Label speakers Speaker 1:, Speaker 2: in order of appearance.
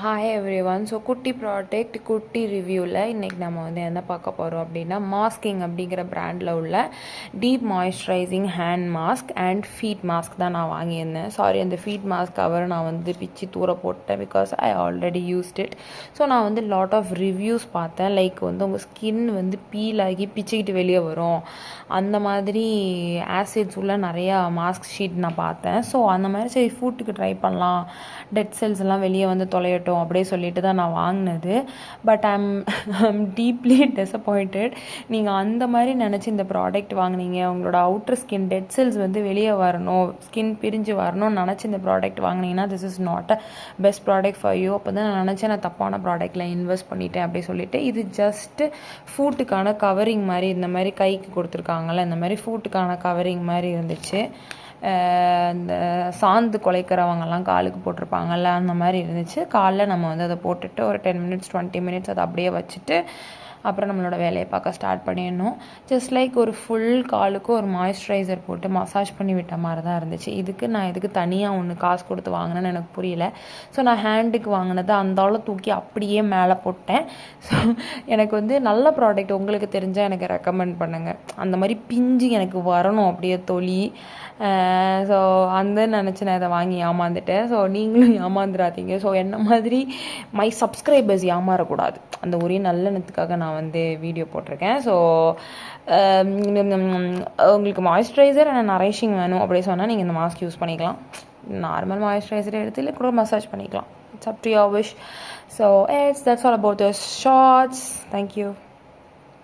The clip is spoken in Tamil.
Speaker 1: Hi every one. ஸோ குட்டி ப்ராடக்ட் குட்டி ரிவ்யூவில் இன்றைக்கி நம்ம வந்து என்ன பார்க்க போகிறோம் அப்படின்னா, மாஸ்கிங் அப்படிங்கிற பிராண்டில் உள்ள deep moisturising hand mask and feet mask தான் நான் வாங்கியிருந்தேன். சாரி, அந்த ஃபீட் மாஸ்க் கவர் நான் வந்து பிச்சு தூர போட்டேன் because I already used it. So நான் வந்து லாட் ஆஃப் ரிவ்யூஸ் பார்த்தேன். லைக் வந்து உங்கள் ஸ்கின் வந்து பீல் ஆகி பிச்சுக்கிட்டு வெளியே வரும், அந்த மாதிரி ஆசிட்ஸ் உள்ள நிறையா மாஸ்க் ஷீட் நான் பார்த்தேன். ஸோ அந்த மாதிரி சரி ஃபுட்டுக்கு ட்ரை பண்ணலாம், டெட் செல்ஸ் எல்லாம் வெளியே வந்து தொலையட்டும் அப்படியே சொல்லிட்டு தான் நான் வாங்கினது. But I'm deeply disappointed. நீங்கள் அந்த மாதிரி நினச்சி இந்த ப்ராடக்ட் வாங்கினீங்க, உங்களோட அவுட்டர் ஸ்கின் டெட் செல்ஸ் வந்து வெளியே வரணும், ஸ்கின் பிரிஞ்சு வரணும்னு நினச்சி இந்த ப்ராடக்ட் வாங்கினீங்கன்னா this is not a best product for you. அப்போ தான் நான் நினச்சேன் நான் தப்பான ப்ராடக்ட்டில் இன்வெஸ்ட் பண்ணிட்டேன் அப்படி சொல்லிட்டு. இது ஜஸ்ட்டு ஃபூட்டுக்கான கவரிங் மாதிரி, இந்த மாதிரி கைக்கு கொடுத்துருக்காங்கல்ல, இந்த மாதிரி ஃபூட்டுக்கான கவரிங் மாதிரி இருந்துச்சு. இந்த சாந்து குலைக்கிறவங்கெல்லாம் காலுக்கு போட்டிருப்பாங்கல்ல, அந்த மாதிரி இருந்துச்சு. காலைல நம்ம வந்து அதை போட்டுட்டு ஒரு 10 மினிட்ஸ் 20 மினிட்ஸ் அதை அப்படியே வச்சுட்டு அப்புறம் நம்மளோட வேலையை பார்க்க ஸ்டார்ட் பண்ணிடணும். ஜஸ்ட் லைக் ஒரு ஃபுல் காலுக்கு ஒரு மாய்ஸ்சரைசர் போட்டு மசாஜ் பண்ணி விட்ட மாதிரி தான் இருந்துச்சு. நான் இதுக்கு தனியாக ஒன்று காசு கொடுத்து வாங்கினேன்னு எனக்கு புரியல. ஸோ நான் ஹேண்டுக்கு வாங்கினது அந்த அளவு தூக்கி அப்படியே மேலே போட்டேன். ஸோ எனக்கு வந்து நல்ல ப்ராடக்ட் உங்களுக்கு தெரிஞ்சால் எனக்கு ரெக்கமெண்ட் பண்ணுங்கள். அந்த மாதிரி பிஞ்சு எனக்கு வரணும் அப்படியே தொலி. ஸோ அந்த நினச்சி நான் இதை வாங்கி ஏமாந்துட்டேன். ஸோ நீங்களும் ஏமாந்துடாதீங்க. ஸோ என்ன மாதிரி மை சப்ஸ்கிரைபர்ஸ் ஏமாறக்கூடாது, அந்த ஒரே நல்லெண்ணத்துக்காக நான் வந்து வீடியோ போட்டிருக்கேன். ஸோ உங்களுக்கு மாய்ஸ்சரைசர் அண்ட் நரைஷிங் வேணும் அப்படி சொன்னால் நீங்கள் இந்த மாஸ்க் யூஸ் பண்ணிக்கலாம். நார்மல் மாய்ஸ்சரைசர் எடுத்து இல்லை கூட மசாஜ் பண்ணிக்கலாம். It's up to your wish. So that's all about the shots. Thank you.